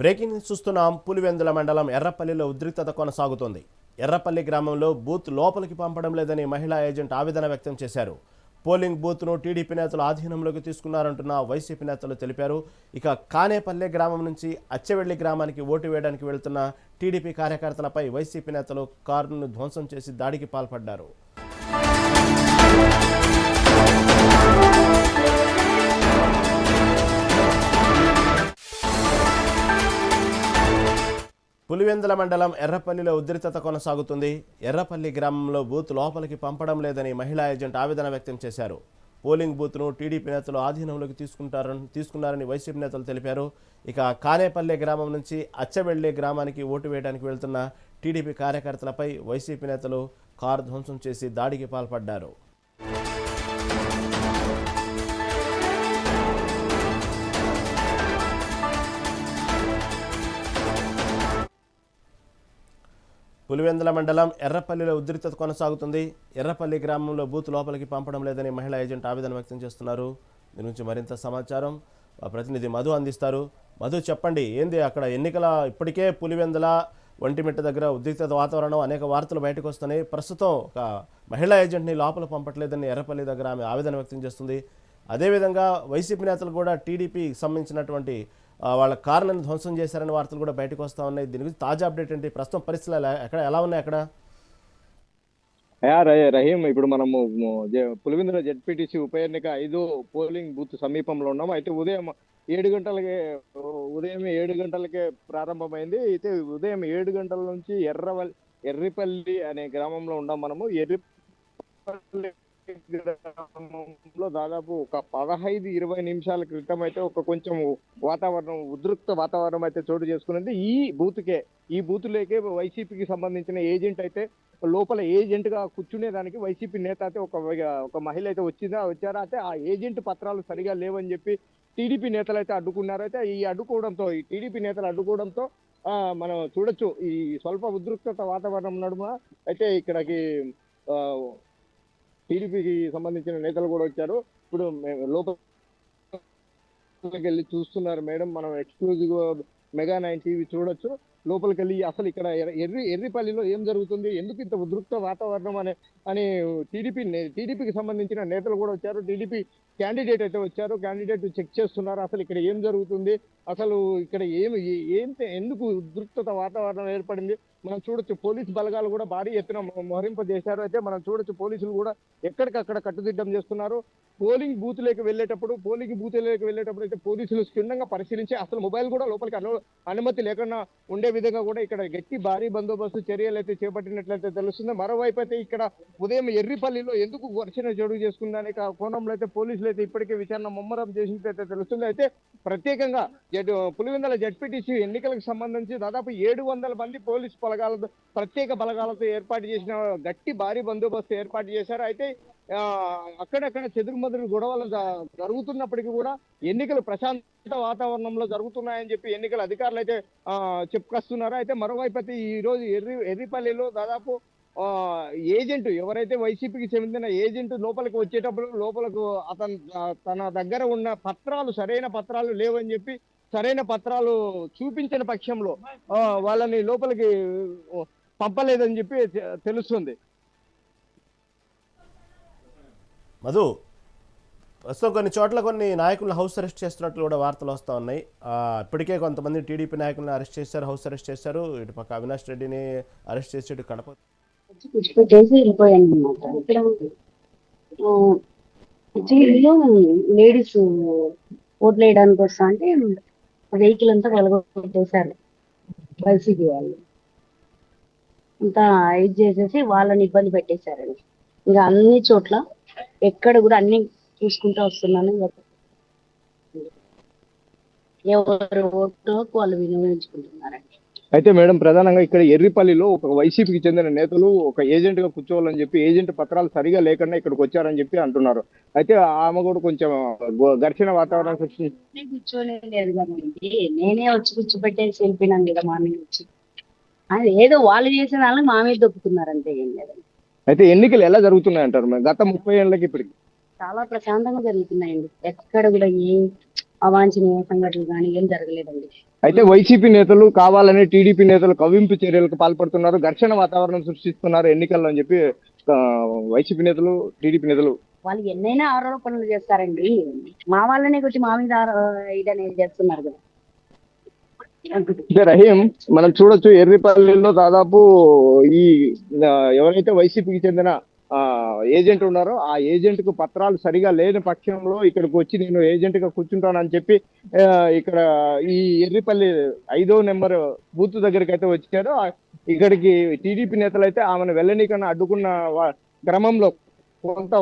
Breaking news చూస్తున్నాం. పులివెందుల మండలం ఎర్రపల్లిలో ఉద్రిక్తత కొనసాగుతోంది. ఎర్రపల్లి గ్రామంలో బూత్ లోపలికి పంపడం లేదని మహిళా ఏజెంట్ ఆవేదన వ్యక్తం చేశారు. పోలింగ్ బూత్ను టీడీపీ నేతలు ఆధీనంలోకి తీసుకున్నారంటున్న వైసీపీ నేతలు తెలిపారు. ఇక కానేపల్లె గ్రామం నుంచి అచ్చెవెల్లి గ్రామానికి ఓటు వేయడానికి వెళ్తున్న టీడీపీ కార్యకర్తలపై వైసీపీ నేతలు కారును ధ్వంసం చేసి దాడికి పాల్పడ్డారు. పులివెందుల మండలం ఎర్రపల్లిలో ఉద్రిక్తత కొనసాగుతుంది. ఎర్రపల్లి గ్రామంలో బూత్ లోపలికి పంపడం లేదని మహిళా ఏజెంట్ ఆవేదన వ్యక్తం చేశారు. పోలింగ్ బూత్ను టీడీపీ నేతలు ఆధీనంలోకి తీసుకున్నారని వైసీపీ నేతలు తెలిపారు. ఇక కానేపల్లె గ్రామం నుంచి అచ్చెవెల్లి గ్రామానికి ఓటు వేయడానికి వెళ్తున్న టీడీపీ కార్యకర్తలపై వైసీపీ నేతలు కారు ధ్వంసం చేసి దాడికి పాల్పడ్డారు. పులివెందుల మండలం ఎర్రపల్లిలో ఉద్రిక్తత కొనసాగుతుంది. ఎర్రపల్లి గ్రామంలో బూత్ లోపలికి పంపడం లేదని మహిళా ఏజెంట్ ఆవేదన వ్యక్తం చేస్తున్నారు. దీని నుంచి మరింత సమాచారం ప్రతినిధి మధు అందిస్తారు. మధు, చెప్పండి, ఏంది అక్కడ ఎన్నికల ఇప్పటికే పులివెందుల ఒంటిమిట్ట దగ్గర ఉద్రిక్తత వాతావరణం, అనేక వార్తలు బయటకు వస్తున్నాయి. ప్రస్తుతం ఒక మహిళా ఏజెంట్ని లోపల పంపట్లేదని ఎర్రపల్లి దగ్గర ఆమె ఆవేదన వ్యక్తం చేస్తుంది. అదేవిధంగా వైసీపీ నేతలు కూడా టీడీపీకి సంబంధించినటువంటి వాళ్ళ కారులను ధ్వంసం చేశారనే వార్తలు కూడా బయటకు వస్తూ ఉన్నాయి. దీని గురించి తాజా అప్డేట్ ఏంటి? ప్రస్తుతం పరిస్థితులు ఎలా ఉన్నాయి అక్కడ? రహీం, ఇప్పుడు మనము పులివెందుల జెడ్పీటీసీ ఉప ఎన్నిక 5వ పోలింగ్ బూత్ సమీపంలో ఉన్నాము. అయితే ఉదయం 7 గంటలకే ప్రారంభమైంది. అయితే ఉదయం 7 గంటల నుంచి ఎర్రిపల్లి అనే గ్రామంలో ఉన్నాం మనము. ఎర్రిపల్లి గ్రామంలో దాదాపు ఒక 15-20 నిమిషాల క్రితం అయితే ఒక కొంచెం ఉద్రిక్త వాతావరణం అయితే చోటు చేసుకున్నది. ఈ బూత్లోకే వైసీపీకి సంబంధించిన ఏజెంట్ అయితే లోపల ఏజెంట్ గా కూర్చునేదానికి వైసీపీ నేత అయితే ఒక మహిళ అయితే వచ్చారా అయితే ఆ ఏజెంట్ పత్రాలు సరిగా లేవని చెప్పి టీడీపీ నేతలు అయితే అడ్డుకున్నారు. అయితే ఈ టీడీపీ నేతలు అడ్డుకోవడంతో మనం చూడొచ్చు ఈ స్వల్ప ఉద్రిక్తత వాతావరణం నడుమ అయితే ఇక్కడికి టీడీపీకి సంబంధించిన నేతలు కూడా వచ్చారు. ఇప్పుడు లోపలికి వెళ్ళి చూస్తున్నారు మేడం, మనం ఎక్స్క్లూజివ్ మెగా 9 టీవీ చూడొచ్చు. లోపలికి వెళ్ళి అసలు ఇక్కడ ఎర్రిపల్లిలో ఏం జరుగుతుంది, ఎందుకు ఇంత ఉద్రిక్త వాతావరణం అని టీడీపీకి సంబంధించిన నేతలు కూడా వచ్చారు. టీడీపీ క్యాండిడేట్ అయితే వచ్చారు. క్యాండిడేట్ చెక్ చేస్తున్నారు అసలు ఇక్కడ ఏం జరుగుతుంది, అసలు ఇక్కడ ఎందుకు ఉద్రిక్తత వాతావరణం ఏర్పడింది. మనం చూడొచ్చు పోలీస్ బలగాలు కూడా భారీ ఎత్తున మోహరింపజేశారు. అయితే మనం చూడొచ్చు పోలీసులు కూడా ఎక్కడికక్కడ కట్టుదిట్టం చేస్తున్నారు. పోలింగ్ బూత్లోకి వెళ్ళేటప్పుడు అయితే పోలీసులు క్షుణ్ణంగా పరిశీలించి అసలు మొబైల్ కూడా లోపలికి అనుమతి లేకుండా ఉండే విధంగా కూడా ఇక్కడ గట్టి భారీ బందోబస్తు చర్యలు అయితే చేపట్టినట్లయితే తెలుస్తుంది. మరోవైపు అయితే ఇక్కడ ఉదయం ఎర్రిపల్లిలో ఎందుకు ఘర్షణ చోటు చేసుకుందనే కోణంలో అయితే పోలీసులు అయితే ఇప్పటికే విచారణ ముమ్మరం చేసినట్లయితే తెలుస్తుంది. అయితే ప్రత్యేకంగా పులివెందుల జెడ్పీటీసీ ఎన్నికలకు సంబంధించి దాదాపు 700 మంది పోలీసు ప్రత్యేక బలగాలతో ఏర్పాటు చేసిన గట్టి భారీ బందోబస్తు ఏర్పాటు చేశారు. అయితే అక్కడక్కడ చెదురుమదురు గొడవలు జరుగుతున్నప్పటికీ కూడా ఎన్నికలు ప్రశాంత వాతావరణంలో జరుగుతున్నాయని చెప్పి ఎన్నికల అధికారులు అయితే చెప్పుకొస్తున్నారు. అయితే మరోవైపు అయితే ఈ రోజు ఎర్రిపల్లిలో దాదాపు ఏజెంట్ ఎవరైతే వైసీపీకి చెందిన ఏజెంట్ లోపలికి వచ్చేటప్పుడు తన దగ్గర ఉన్న సరైన పత్రాలు లేవని చెప్పి సరైన పత్రాలు చూపించిన పక్షంలో వాళ్ళని లోపలికి పంపలేదని చెప్పి తెలుస్తుంది. మధు, ప్రస్తుతం కొన్ని చోట్ల కొన్ని నాయకులను హౌస్ అరెస్ట్ చేస్తున్నట్లు కూడా వార్తలు వస్తూ ఉన్నాయి. ఇప్పటికే కొంతమంది టీడీపీ నాయకులను అరెస్ట్ చేశారు, హౌస్ అరెస్ట్ చేశారు. ఇటు పక్క అవినాష్ రెడ్డిని అరెస్ట్ చేసి ఇటు కడప లేడీస్ ఓట్లు వేయడానికి వస్తా అంటే వెహికల్ అంతా కొలగొట్టేశారు వైసీపీ వాళ్ళు. అంతా ఇది చేసేసి వాళ్ళని ఇబ్బంది పెట్టేశారండి. ఇంకా అన్ని చోట్ల ఎక్కడ కూడా అన్ని చూసుకుంటూ వస్తున్నాను. ఎవరు ఓట్లకు వాళ్ళు వినియోగించుకుంటున్నారండి. అయితే మేడం, ప్రధానంగా ఇక్కడ ఎర్రిపల్లిలో ఒక వైసీపీకి చెందిన నేతలు ఒక ఏజెంట్ గా కూర్చోవాలని చెప్పి ఏజెంట్ పత్రాలు సరిగా లేకుండా ఇక్కడికి వచ్చారని చెప్పి అంటున్నారు. అయితే ఆమె కూడా కొంచెం ఘర్షణ వాతావరణం కూర్చోనే లేదు కదండి, నేనే వచ్చి కూర్చోబెట్టేసి వెళ్ళిపోయినాను కదా మార్నింగ్ వచ్చి. అది ఏదో వాళ్ళు చేసిన వాళ్ళకి మా మీద దొప్పుకున్నారు అంతే, ఏం లేదండి. అయితే ఎన్నికలు ఎలా జరుగుతున్నాయి అంటారు మరి గత 30 ఏళ్ళకి ఇప్పటికి? చాలా ప్రశాంతంగా జరుగుతున్నాయండి. ఎక్కడ కూడా ఏ అవాంఛనీయ సంఘటనలు కానీ ఏం జరగలేదండి. అయితే వైసీపీ నేతలు కావాలని టీడీపీ నేతలు కవ్వింపు చర్యలకు పాల్పడుతున్నారు, ఘర్షణ వాతావరణం సృష్టిస్తున్నారు ఎన్నికల్లో అని చెప్పి ఆ, వైసీపీ నేతలు టీడీపీ నేతలు. వాళ్ళు ఎన్నైనా ఆరోపణలు చేస్తారండి. మా వాళ్ళనే వచ్చి మా మీద ఇదనేది చేస్తున్నారు కదా. అంటే రహీం, మనం చూడొచ్చు ఎర్రిపల్లిలో దాదాపు ఈ ఎవరైతే వైసీపీకి చెందిన ఏజెంట్ ఉన్నారో ఆ ఏజెంట్ కు పత్రాలు సరిగా లేని పక్షంలో ఇక్కడికి వచ్చి నేను ఏజెంట్ గా కూర్చుంటానని చెప్పి ఇక్కడ ఈ ఎర్రిపల్లి 5వ నెంబర్ బూత్ దగ్గరికి అయితే వచ్చారు. ఇక్కడికి టీడీపీ నేతలు అయితే ఆమెను వెళ్ళనీకన్నా అడ్డుకున్న క్రమంలో కొంత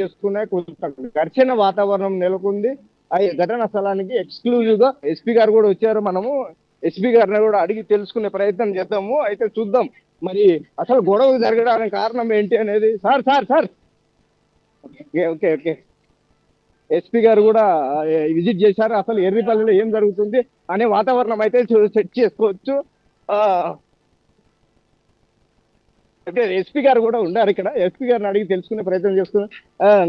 చేసుకున్నాయి, కొంత ఘర్షణ వాతావరణం నెలకొంది. ఆ ఘటన స్థలానికి ఎక్స్క్లూజివ్ గా ఎస్పీ గారు కూడా వచ్చారు. మనము ఎస్పీ గారిని కూడా అడిగి తెలుసుకునే ప్రయత్నం చేద్దాము. అయితే చూద్దాం మరి అసలు గొడవ జరగడానికి కారణం ఏంటి అనేది. Sir sir sir okay okay okay SP గారు కూడా విజిట్ చేశారు. అసలు ఎర్రిపల్లిలో ఏం జరుగుతుంది అనే వాతావరణం అయితే సెట్ చేసుకోవచ్చు. అంటే ఎస్పీ గారు కూడా ఉన్నారు ఇక్కడ. ఎస్పీ గారిని అడిగి తెలుసుకునే ప్రయత్నం చేస్తున్నాం.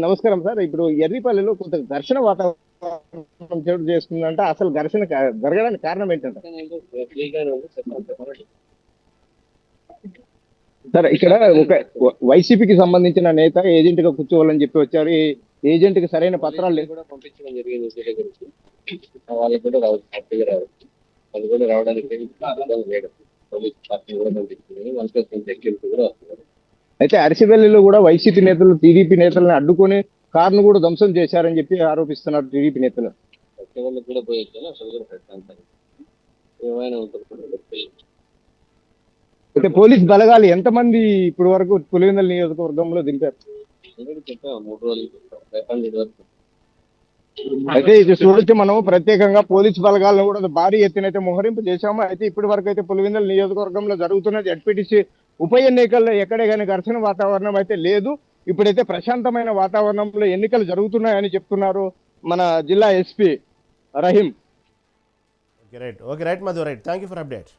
నమస్కారం సార్. ఇప్పుడు ఎర్రిపల్లిలో కొంత ఘర్షణ వాతావరణం చోటు చేసుకుందంటే అసలు ఘర్షణ జరగడానికి కారణం ఏంటంటే సార్, ఇక్కడ ఒక వైసీపీకి సంబంధించిన నేత ఏజెంట్ గా కూర్చోవాలని చెప్పి వచ్చారు. ఈ ఏజెంట్ కి సరైన పత్రాలు కూడా పంపించడం జరిగింది దగ్గరికి. వాళ్ళకి కూడా రావచ్చు, వాళ్ళు కూడా రావడానికి లేదు. పోలీస్ పార్టీ కూడా పంపించింది, వాళ్ళకి కూడా వస్తున్నారు. అయితే అరిసివెల్లిలో కూడా వైసీపీ నేతలు టీడీపీ నేతలను అడ్డుకొని కారును కూడా ధ్వంసం చేశారని చెప్పి ఆరోపిస్తున్నారు టీడీపీ నేతలు. వాళ్ళకి కూడా పోయొచ్చు, అసలు కూడా పెట్టాను ఏమైనా ఉంటుంది. అయితే పోలీస్ బలగాలు ఎంతమంది ఇప్పటి వరకు పులివెందుల నియోజకవర్గంలో దింపారు? చెప్పాము 3 రోజులు వరకు. అయితే ఇది చూడొచ్చు, మనం ప్రత్యేకంగా పోలీస్ బలగాలను కూడా భారీ ఎత్తున అయితే మోహరింపు చేశాము. అయితే ఇప్పటి వరకు అయితే పులివెందుల నియోజకవర్గంలో జరుగుతున్న జడ్పీటీసీ ఉప ఎన్నికల్లో ఎక్కడే కానీ ఘర్షణ వాతావరణం అయితే లేదు. ఇప్పుడైతే ప్రశాంతమైన వాతావరణంలో ఎన్నికలు జరుగుతున్నాయని చెప్తున్నారు మన జిల్లా SP Rahim. Okay right Madhu, right. Thank you for update.